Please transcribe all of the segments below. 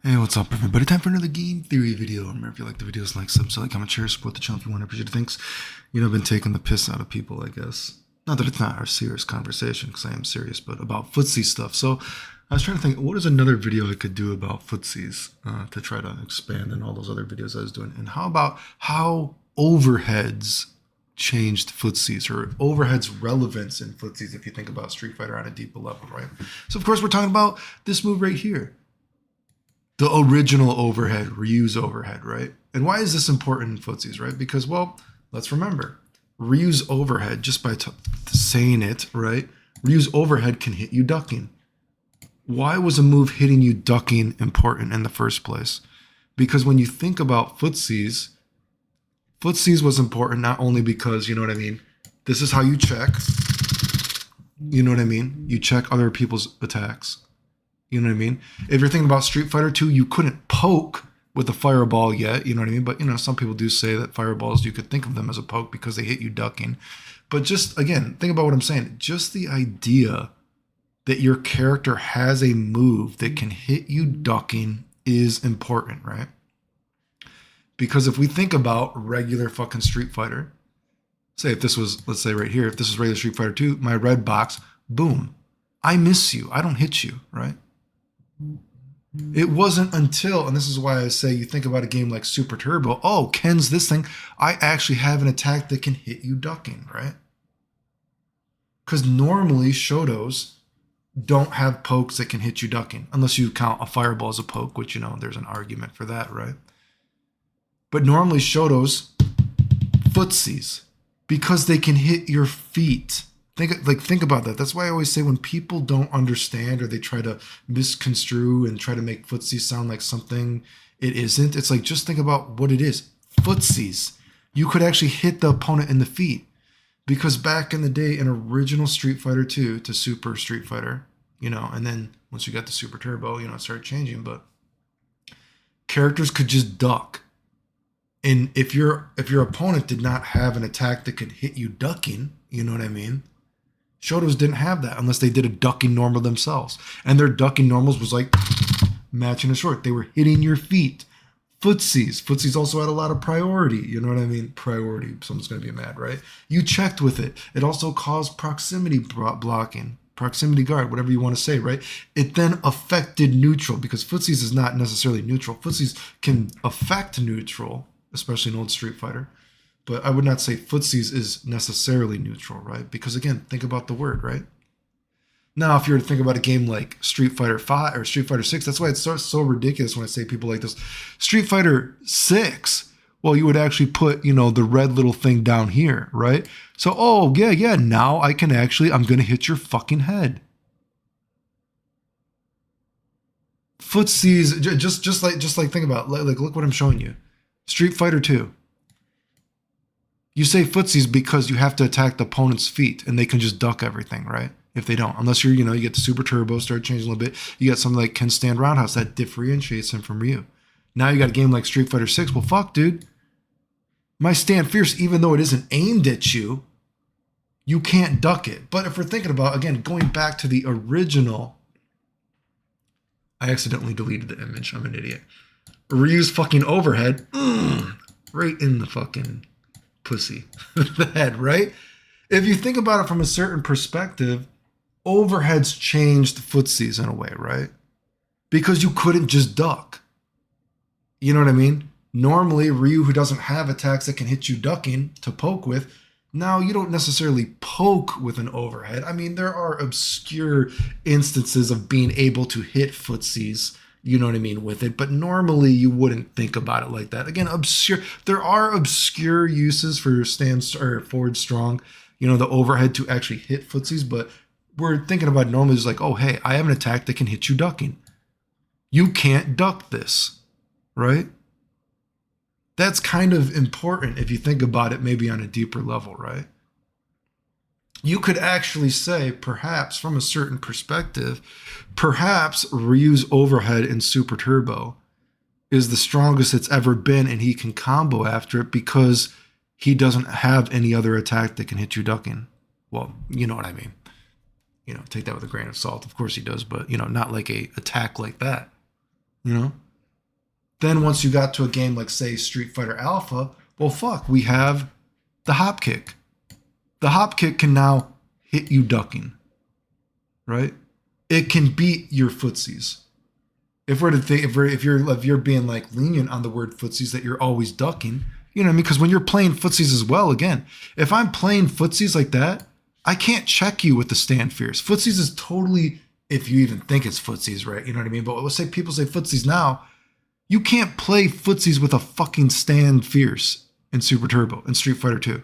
Hey, what's up, everybody? Time for another game theory video. Remember, if you like the videos, like, subscribe, comment, share, support the channel if you want. I appreciate it. Thanks. I've been taking the piss out of people, I guess. Not that it's not our serious conversation, because I am serious, but about footsie stuff. So I was trying to think, what is another video I could do about footsies to try to expand on all those other videos I was doing? And how about how overheads changed footsies, or overheads relevance in footsies if you think about Street Fighter on a deeper level, right? So, of course, we're talking about this move right here. The original overhead, Ryu's overhead, right? And why is this important in footsies, right? Because, well, let's remember, Ryu's overhead, just by saying it, right? Ryu's overhead can hit you ducking. Why was a move hitting you ducking important in the first place? Because when you think about footsies, footsies was important not only because, you know what I mean, this is how you check, you know what I mean? You check other people's attacks. You know what I mean? If you're thinking about Street Fighter 2, you couldn't poke with a fireball yet, you know what I mean? But, some people do say that fireballs, you could think of them as a poke because they hit you ducking. But just, again, think about what I'm saying. Just the idea that your character has a move that can hit you ducking is important, right? Because if we think about regular fucking Street Fighter, say if this was, let's say right here, if this is regular Street Fighter 2, my red box, boom, I miss you. I don't hit you, right? It wasn't until, and this is why I say you think about a game like Super Turbo, oh, Ken's this thing, I actually have an attack that can hit you ducking, right? Because normally Shotos don't have pokes that can hit you ducking, unless you count a fireball as a poke, which, there's an argument for that, right? But normally Shotos, footsies, because they can hit your feet. Think about that. That's why I always say when people don't understand or they try to misconstrue and try to make footsies sound like something it isn't, it's like, just think about what it is. Footsies. You could actually hit the opponent in the feet. Because back in the day, in original Street Fighter 2 to Super Street Fighter, and then once you got the Super Turbo, it started changing, but characters could just duck. And if your opponent did not have an attack that could hit you ducking, you know what I mean? Shotos didn't have that unless they did a ducking normal themselves. And their ducking normals was like matching a short. They were hitting your feet. Footsies. Footsies also had a lot of priority. You know what I mean? Priority. Someone's going to be mad, right? You checked with it. It also caused proximity blocking. Proximity guard, whatever you want to say, right? It then affected neutral because footsies is not necessarily neutral. Footsies can affect neutral, especially in old Street Fighter. But I would not say footsies is necessarily neutral, right? Because again, think about the word, right? Now, if you were to think about a game like Street Fighter 5 or Street Fighter 6, that's why it's so ridiculous when I say people like this. Street Fighter 6, well, you would actually put, the red little thing down here, right? So, oh, yeah, now I'm going to hit your fucking head. Footsies, just like think about, like, look what I'm showing you. Street Fighter 2. You say footsies because you have to attack the opponent's feet and they can just duck everything, right? If they don't, unless you get the Super Turbo, start changing a little bit. You got something like Ken Stand Roundhouse that differentiates him from Ryu. Now you got a game like Street Fighter 6. Well, fuck, dude. My Stand Fierce, even though it isn't aimed at you, you can't duck it. But if we're thinking about, again, going back to the original, I accidentally deleted the image. I'm an idiot. Ryu's fucking overhead, right in the fucking pussy, the head, right? If you think about it from a certain perspective, overheads changed footsies in a way, right? Because you couldn't just duck. You know what I mean? Normally, Ryu, who doesn't have attacks that can hit you ducking to poke with, now you don't necessarily poke with an overhead. I mean, there are obscure instances of being able to hit footsies, you know what I mean, with it. But normally you wouldn't think about it like that. Again, obscure. There are obscure uses for stand or forward strong, the overhead to actually hit footsies. But we're thinking about it normally as like, oh, hey, I have an attack that can hit you ducking. You can't duck this, right? That's kind of important if you think about it maybe on a deeper level, right? You could actually say, perhaps from a certain perspective, perhaps Ryu's overhead in Super Turbo is the strongest it's ever been, and he can combo after it because he doesn't have any other attack that can hit you ducking. Well, you know what I mean. Take that with a grain of salt. Of course he does, but, not like a attack like that, Then once you got to a game like, say, Street Fighter Alpha, well, fuck, we have the hop kick. The hop kick can now hit you ducking, right? It can beat your footsies. If we're to think, if you're being like lenient on the word footsies, that you're always ducking, you know what I mean? Because when you're playing footsies as well, again, if I'm playing footsies like that, I can't check you with the stand fierce. Footsies is totally, if you even think it's footsies, right? You know what I mean? But let's say people say footsies now. You can't play footsies with a fucking stand fierce in Super Turbo in Street Fighter 2.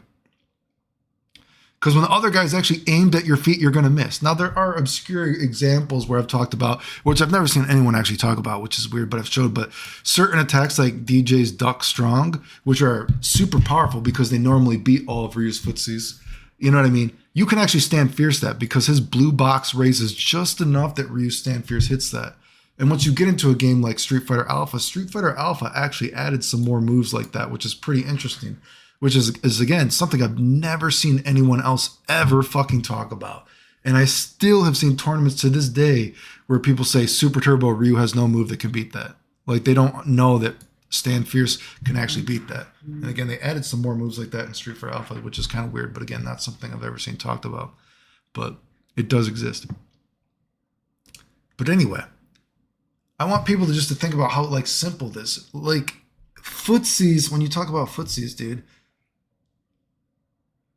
Because when the other guy's actually aimed at your feet, you're going to miss. Now, there are obscure examples where I've talked about, which I've never seen anyone actually talk about, which is weird, but I've showed, but certain attacks like DJ's Duck Strong, which are super powerful because they normally beat all of Ryu's footsies. You know what I mean? You can actually stand fierce that because his blue box raises just enough that Ryu's stand fierce hits that. And once you get into a game like Street Fighter Alpha actually added some more moves like that, which is pretty interesting, which is again, something I've never seen anyone else ever fucking talk about. And I still have seen tournaments to this day where people say Super Turbo Ryu has no move that can beat that. Like they don't know that Stand Fierce can actually beat that. And again, they added some more moves like that in Street Fighter Alpha, which is kind of weird, but again, not something I've ever seen talked about. But it does exist. But anyway, I want people to think about how like simple this, like footsies, when you talk about footsies, dude,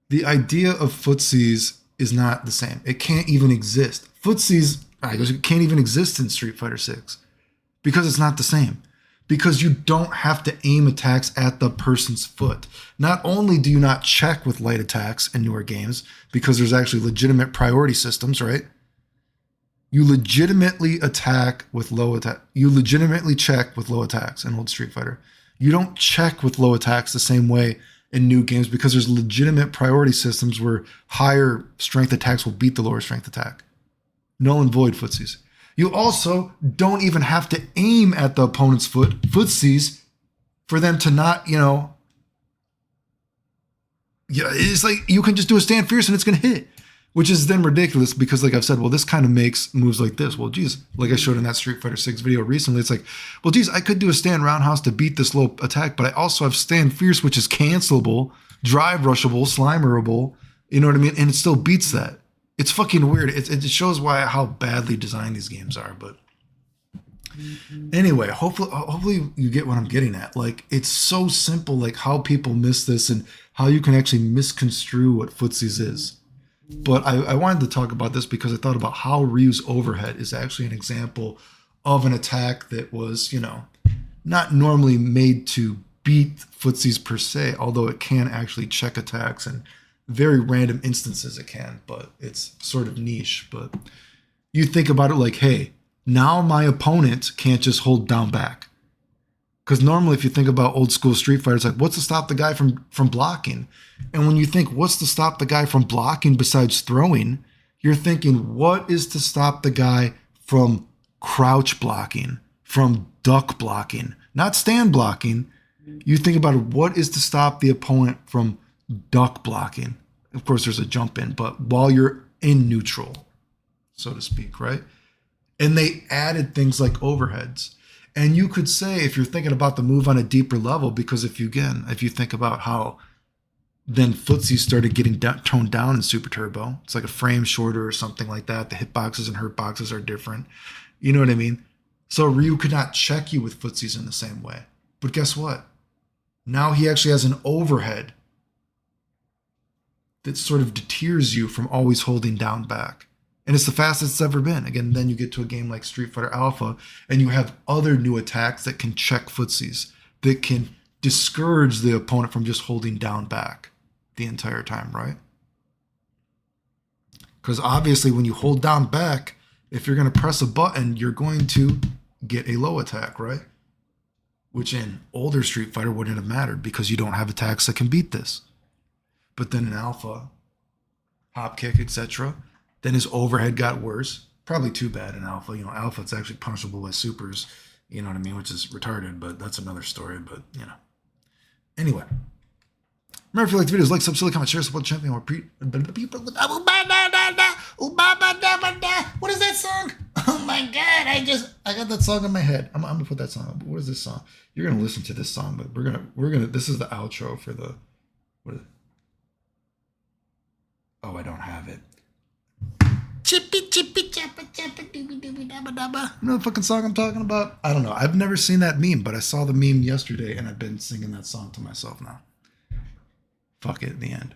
the idea of footsies is not the same. It can't even exist. Footsies, it can't even exist in Street Fighter 6 because it's not the same. Because you don't have to aim attacks at the person's foot. Not only do you not check with light attacks in newer games, because there's actually legitimate priority systems, right? You legitimately attack with low attack. You legitimately check with low attacks in old Street Fighter. You don't check with low attacks the same way in new games because there's legitimate priority systems where higher strength attacks will beat the lower strength attack. Null and void footsies. You also don't even have to aim at the opponent's footsies, for them to not, yeah, it's like you can just do a stand fierce and it's going to hit, which is then ridiculous because, like I've said, well, this kind of makes moves like this. Well, geez, like I showed in that Street Fighter 6 video recently, it's like, well, geez, I could do a stand roundhouse to beat this low attack, but I also have stand fierce, which is cancelable, drive rushable, slimerable, you know what I mean? And it still beats that. It's fucking weird. It shows how badly designed these games are. But anyway, hopefully you get what I'm getting at. Like, it's so simple, like how people miss this and how you can actually misconstrue what footsies is. But I wanted to talk about this because I thought about how Ryu's overhead is actually an example of an attack that was, not normally made to beat footsies per se, although it can actually check attacks and very random instances it can, but it's sort of niche. But you think about it like, hey, now my opponent can't just hold down back. Because normally if you think about old school Street Fighter, it's like, what's to stop the guy from blocking? And when you think, what's to stop the guy from blocking besides throwing, you're thinking, what is to stop the guy from crouch blocking, from duck blocking, not stand blocking? You think about it, what is to stop the opponent from duck blocking? Of course, there's a jump in, but while you're in neutral, so to speak, right? And they added things like overheads. And you could say, if you're thinking about the move on a deeper level, because if you think about how then footsies started getting toned down in Super Turbo, it's like a frame shorter or something like that. The hitboxes and hurtboxes are different. You know what I mean? So Ryu could not check you with footsies in the same way. But guess what? Now he actually has an overhead that sort of deters you from always holding down back. And it's the fastest it's ever been. Again, then you get to a game like Street Fighter Alpha, and you have other new attacks that can check footsies, that can discourage the opponent from just holding down back the entire time, right? Because obviously when you hold down back, if you're going to press a button, you're going to get a low attack, right? Which in older Street Fighter wouldn't have mattered because you don't have attacks that can beat this. But then in Alpha, hop kick, etc., then his overhead got worse. Probably too bad in Alpha. Alpha, it's actually punishable by supers, you know what I mean, which is retarded, but that's another story. But, Anyway. Remember, if you like the videos, like, subscribe, comment, share, support the champion, Oh, ba ba da ba da. What is that song? Oh my God! I got that song in my head. I'm gonna put that song up. What is this song? You're gonna listen to this song, but we're gonna. This is the outro for the. What is it? Oh, I don't have it. Chippy chippy chappa chappa dooby dooby dabba dabba. You know the fucking song I'm talking about? I don't know. I've never seen that meme, but I saw the meme yesterday, and I've been singing that song to myself now. Fuck it in the end.